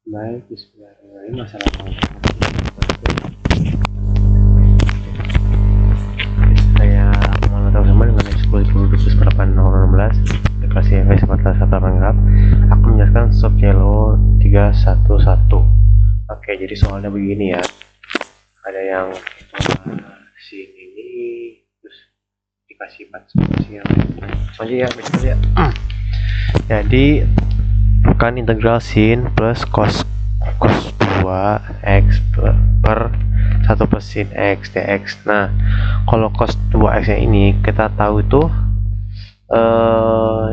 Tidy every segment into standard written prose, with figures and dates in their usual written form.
Baik, bismillahirrahmanirrahim. Assalamualaikum. Saya Muhammad Rahman dengan ekskul 2018 aplikasi FS 14 lengkap. Aku menjelaskan sub yellow 311. Oke, jadi soalnya begini ya. Ada yang sini ini terus dikasih 4 yang aja ya, ya. Jadi bukan integral sin plus cos 2x per 1 plus sin x dx. Nah, kalau cos 2x ini kita tahu itu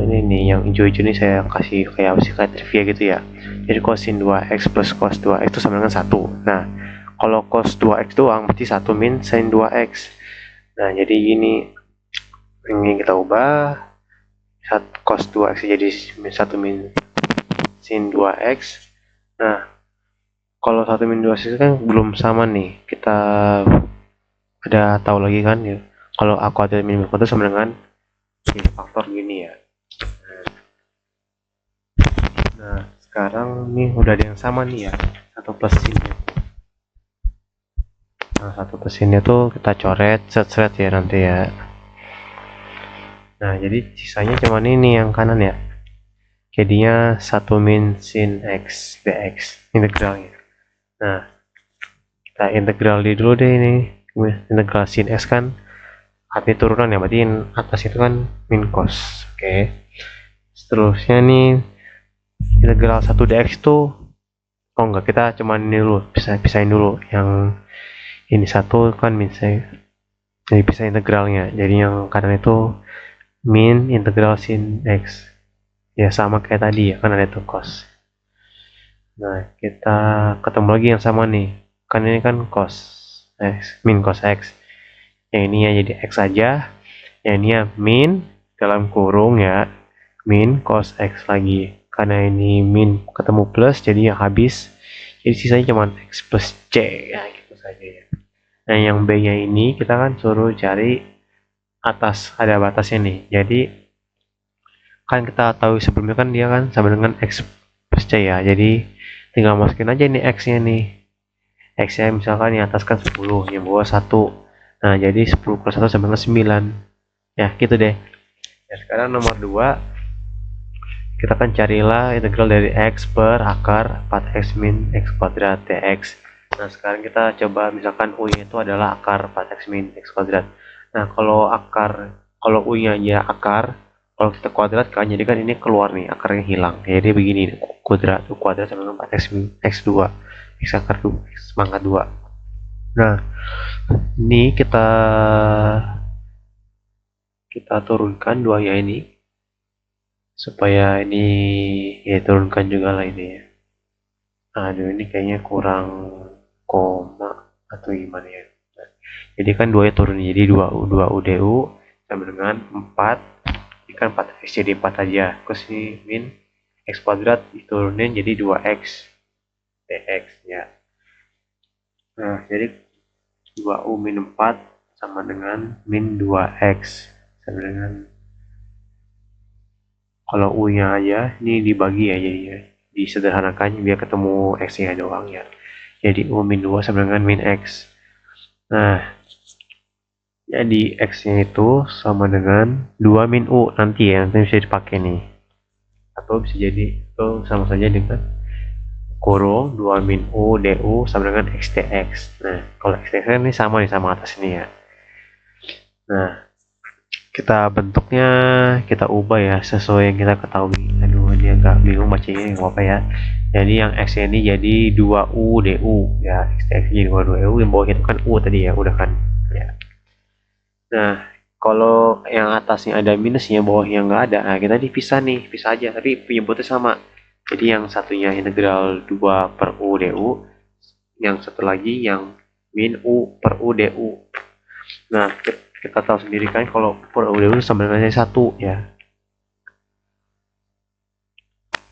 ini nih yang hijau-hijau ini saya kasih kayak trivia gitu ya. Jadi cosin 2x plus cos 2x itu sama dengan 1. Nah, kalau cos 2x doang berarti 1 min sin 2x. Nah, jadi ini kita ubah cos 2x jadi 1 min sin 2x. Nah, kalau 1 min 2x kan belum sama nih. Kita ada tahu lagi kan ya. Kalau aku ada min itu sama dengan ini faktor gini ya. Nah, sekarang nih udah ada yang sama nih ya. 1 plus sinnya. Nah, 1 plus sinnya tuh kita coret set-set ya nanti ya. Nah, jadi sisanya cuman ini yang kanan ya. Jadinya 1 min sin x dx integralnya. Nah, kita integral dulu deh ini. Integral sin x kan arti turunan ya, berarti atas itu kan min cos. Oke. Seterusnya nih integral 1 dx itu enggak, kita cuman ini dulu, pisahin dulu. Yang ini 1 kan min saya. Jadi pisah integralnya. Jadi yang kanan itu min integral sin x. Ya sama kayak tadi ya, kan ada tuh cos. Nah, kita ketemu lagi yang sama nih. Kan ini kan cos x, min cos x. Yang ini ya jadi x aja. Yang ini ya min dalam kurung ya, min cos x lagi. Karena ini min ketemu plus, jadi ya habis. Jadi sisanya cuma x plus c ya, gitu saja ya. Nah, yang b nya ini kita kan suruh cari atas, ada batasnya nih. Jadi kan kita tahu sebelumnya kan dia kan sama dengan x plus c ya, jadi tinggal masukin aja nih x nya nih. X nya misalkan yang atas kan 10, yang bawah 1. Nah, jadi 10 plus 1 sama dengan 9 ya, gitu deh ya. Sekarang nomor 2 kita kan carilah integral dari x per akar 4x min x kuadrat dx. Nah, sekarang kita coba misalkan u nya itu adalah akar 4x min x kuadrat. Nah, kalau u nya aja akar, kalau kita kuadrat kan, jadi kan ini keluar nih, akarnya hilang. Jadi begini, u kuadrat sama dengan 4x min x2, x akar 2, x pangkat 2. Nah, ini kita turunkan 2 nya ini supaya ini ya turunkan juga lah ini ya. Aduh, ini kayaknya kurang koma atau gimana ya. Nah, jadi kan 2 nya turun, jadi 2u du sama dengan 4. Ini kan 4x jadi 4 aja. Terus ini min x kuadrat diturunin jadi 2x dx ya. Nah, jadi 2u min 4 sama dengan min 2x sama dengan, kalau u nya aja ini dibagi ya, jadi ya disederhanakan biar ketemu x nya doang ya. Jadi u min 2 sama dengan min x. Nah, jadi x nya itu sama dengan 2 min u nanti ya, nanti bisa dipakai nih. Atau bisa jadi itu sama saja dengan kurung 2 min u du sama dengan x dx. Nah, kalau x dx ini sama nih sama atas ini ya. Nah, kita bentuknya kita ubah ya sesuai yang kita ketahui. Aduh, ini agak bingung bacanya, nggak apa ya. Jadi yang x ini jadi 2u du ya, x dx jadi 2u, yang bawah itu kan u tadi ya, udah kan ya. Nah, kalau yang atasnya ada minusnya, bawahnya nggak ada, nah kita dipisah nih, pisah aja, tapi penyebutnya sama. Jadi yang satunya integral 2 per u du, yang satu lagi yang min u per u du. Nah, kita tahu sendiri kan kalau per u du sama dengan 1 ya.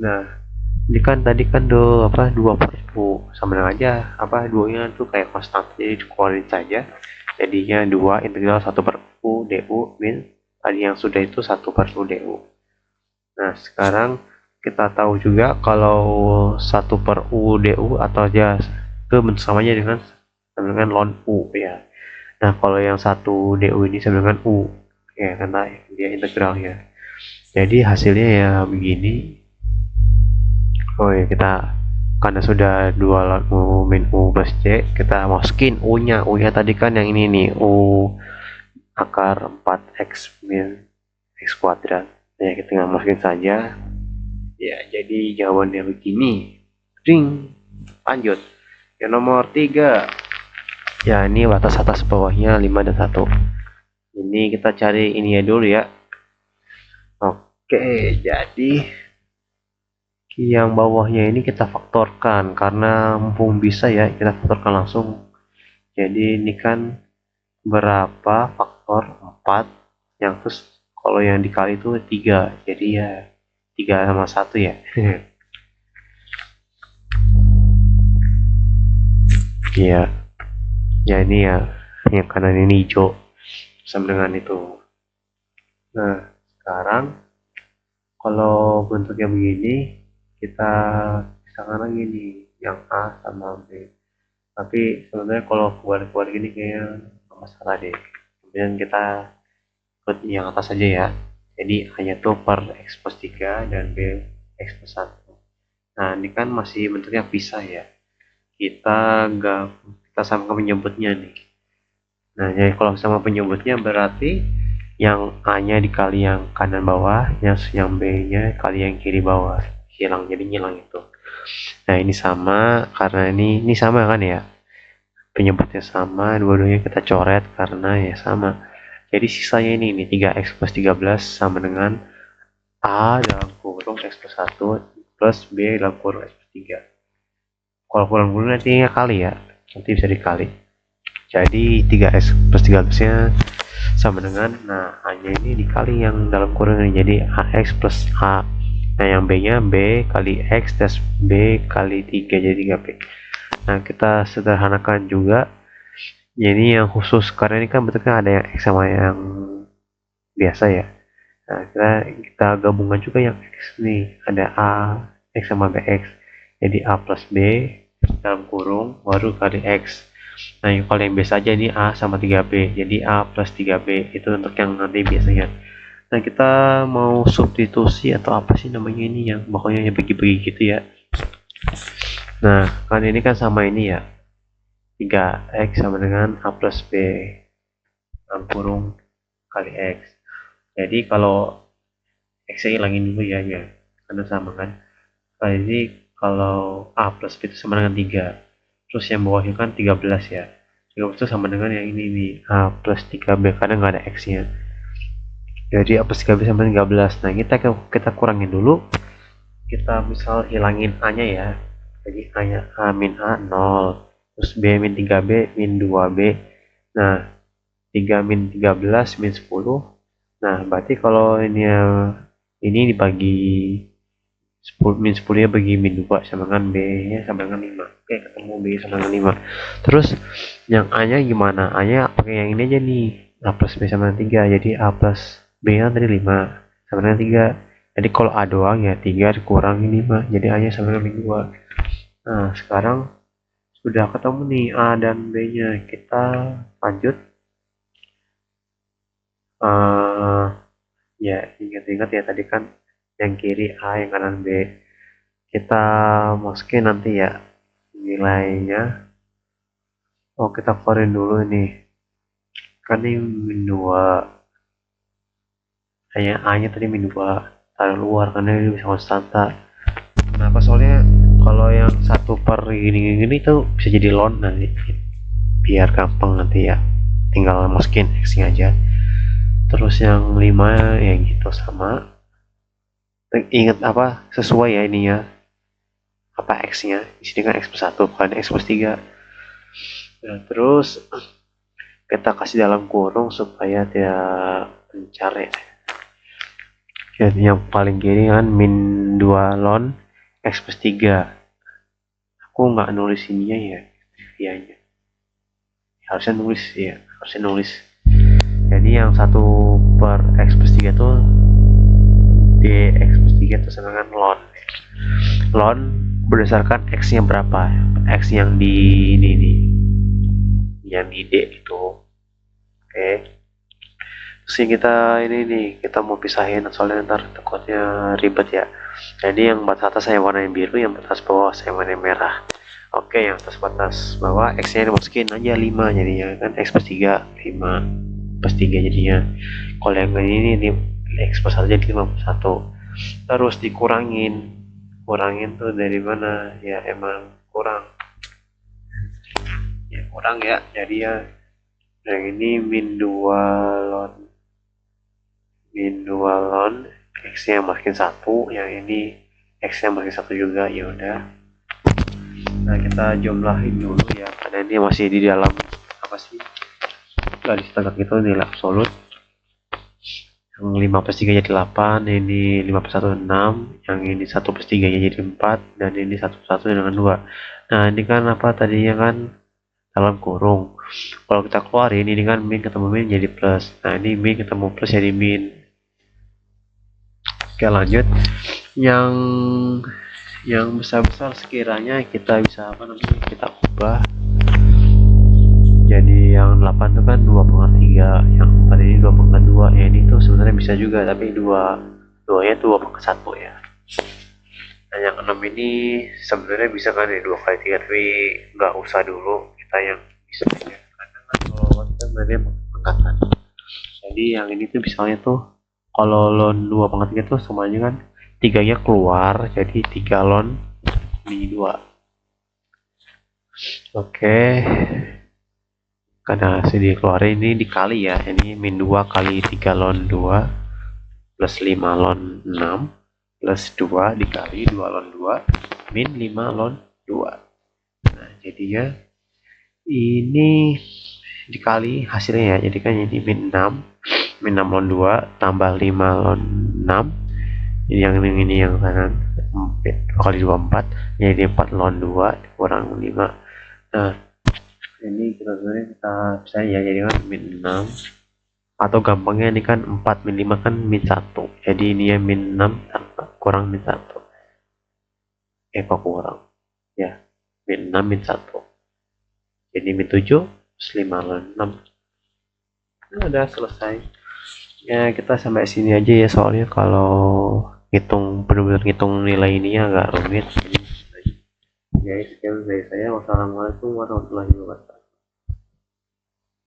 Nah, ini kan tadi kan 2 per u sama dengan aja 2 nya tuh kayak konstan, jadi dikeluarin saja. Jadinya 2 integral 1 per u du min tadi yang sudah itu 1 per u du. Nah, sekarang kita tahu juga kalau 1 per U DU atau aja itu bentuk samanya dengan ln U ya. Nah kalau yang 1 DU ini sama dengan U ya, karena dia integralnya. Jadi hasilnya ya begini. Oh ya, kita karena sudah 2 ln U min U plus C, kita masukin U nya tadi kan yang ini nih, U akar 4x min x kuadrat ya, kita tinggal masukin saja ya. Jadi jawabannya begini. Ring. Lanjut yang nomor 3 ya, ini batas atas bawahnya 5 dan 1. Ini kita cari ini ya dulu ya. Oke, jadi yang bawahnya ini kita faktorkan karena mumpung bisa ya, kita faktorkan langsung. Jadi ini kan berapa faktor 4 yang terus kalau yang dikali itu 3, jadi ya 3 sama 1 ya. Iya ya, ini ya yang kanan ini hijau sama dengan itu. Nah sekarang kalau bentuknya begini, kita pisahkan lagi nih yang A sama B. Tapi sebenarnya kalau keluar gini kayaknya nggak masalah deh. Kemudian kita ikut yang atas saja ya. Jadi hanya tuh per x plus 3 dan b x plus 1. Nah ini kan masih bentuknya pisah ya. Kita sama penyebutnya nih. Nah jadi kalau sama penyebutnya berarti yang A nya dikali yang kanan bawah, yang B nya kali yang kiri bawah, hilang, jadi ngilang itu. Nah ini sama karena ini sama kan ya, penyebutnya sama, dua-duanya kita coret karena ya sama. Jadi sisanya ini 3x plus 13 sama dengan A dalam kurung x plus 1 plus B dalam kurung x plus 3. Kalau kurang-kurang nanti kali ya, nanti bisa dikali. Jadi 3x plus 13 nya sama dengan, nah A nya ini dikali yang dalam kurung ini, jadi AX plus A. Nah yang B nya B kali X plus B kali 3, jadi 3B. Nah kita sederhanakan juga, jadi yang khusus karena ini kan bentuknya ada yang X sama yang biasa ya. Nah kita gabungkan juga yang X nih, ada A X sama BX, jadi A plus B dalam kurung baru kali X. Nah kalau yang biasa aja ini A sama 3B, jadi A plus 3B itu untuk yang nanti biasanya. Nah kita mau substitusi atau apa sih namanya ini, yang pokoknya yang bagi-bagi gitu ya. Nah kan ini kan sama ini ya, 3x sama dengan A plus B dalam kurung kali X. Jadi kalau X nya hilangin dulu ya, karena sama kan. Kali ini kalau A plus B itu sama dengan 3, terus yang bawahnya kan 13 ya, 13 itu sama dengan yang ini nih, A plus 3B karena nggak ada X nya, jadi A plus 3B sama 13. Nah kita kurangin dulu, kita misal hilangin A nya ya, jadi A nya A min A 0, terus B min 3B min 2B. Nah 3 min 13 min 10. Nah berarti kalau ini dibagi 10 min 10 nya bagi min 2 sama dengan B nya sama dengan 5. Oke, ketemu B sama dengan 5. Terus yang A nya gimana? A nya pakai yang ini aja nih, A plus B sama dengan 3, jadi A plus B nya tadi 5 sama dengan 3. Jadi kalau A doang ya 3 dikurangi 5, jadi A nya sama dengan min 2. Nah sekarang sudah ketemu nih A dan B nya, kita lanjut. Ya ingat-ingat ya tadi kan yang kiri A, yang kanan B. Kita masukin nanti ya nilainya. Oh kita keluarin dulu nih, kan ini min 2, hanya A nya tadi min 2, taruh luar karena ini bisa konstanta. Kenapa? Soalnya kalau yang 1 per gini tuh bisa jadi ln nanti, biar gampang nanti ya, tinggal masukin X nya aja. Terus yang 5 ya gitu sama, ingat apa sesuai ya ini ya, apa X nya di sini kan X plus 1 bukan X plus 3. Nah terus kita kasih dalam kurung supaya tidak mencar ya. Jadi yang paling kiri kan min 2 ln X plus 3. Aku nggak nulis ininya ya, nya harusnya nulis. Jadi yang 1 per X plus 3 tuh dx plus 3 itu sama dengan ln berdasarkan x nya berapa, x yang di ini nih, yang di D itu. Oke, terus kita ini nih, kita mau pisahin soalnya ntar takutnya ribet ya. Jadi yang batas atas saya warna yang biru, yang batas bawah saya warna yang merah. Oke, yang atas batas bawah x nya dimasukin aja 5, jadinya kan x plus 3 5 plus 3 jadinya. Kalau yang ini x plus 1 jadi 51. Terus kurangin tuh dari mana ya, emang kurang ya, jadi ya yang ini min 2 ln x nya masukin 1, yang ini x nya masukin 1 juga. Ya udah, nah kita jumlahin dulu ya, karena ini masih di dalam apa sih, garis tegak itu nilai absolut. Yang 5 plus 3 jadi 8, ini 5 plus 1 6, yang ini 1 plus 3 jadi 4, dan ini 1 plus 1 dengan 2. Nah ini kan apa tadinya kan dalam kurung, kalau kita keluarin ini kan min ketemu min jadi plus, nah ini min ketemu plus jadi min. Oke, lanjut. Yang besar-besar sekiranya kita bisa apa namanya, kita ubah jadi yang 8 itu kan 2/3, yang 4 ini 2/2. Ya ini tuh sebenarnya bisa juga, tapi 2 nya 2/1 ya. Nah yang 6 ini sebenarnya bisa kan ya 2 kali 3, tapi nggak usah dulu, kita yang bisa aja, karena kan kalau kita sebenarnya pengangkatan. Jadi yang ini tuh misalnya tuh kalau ln 2/3 tuh semuanya kan 3 nya keluar, jadi 3 ln min 2. Oke, karena sedih keluar ini dikali ya, ini min 2 kali 3 ln 2 plus 5 ln 6 plus 2 dikali 2 ln 2 min 5 ln 2. Nah jadinya ini dikali hasilnya ya, jadi kan ini min 6 ln 2 tambah 5 ln 6, jadi yang ini yang kanan 2 kali 2 4, jadi 4 ln 2 kurang 5. Nah ini kita bisa ya, jadi kan min 6, atau gampangnya ini kan 4 min 5 kan min 1, jadi ini ya min 6 kurang min 1, kok kurang ya, min 6 min 1, jadi min 7 plus 5 ln 6. Nah, udah selesai ya, kita sampai sini aja ya, soalnya kalau ngitung benar-benar ngitung nilai ini agak rumit. Jadi sekian dari saya, wassalamualaikum warahmatullahi wabarakatuh.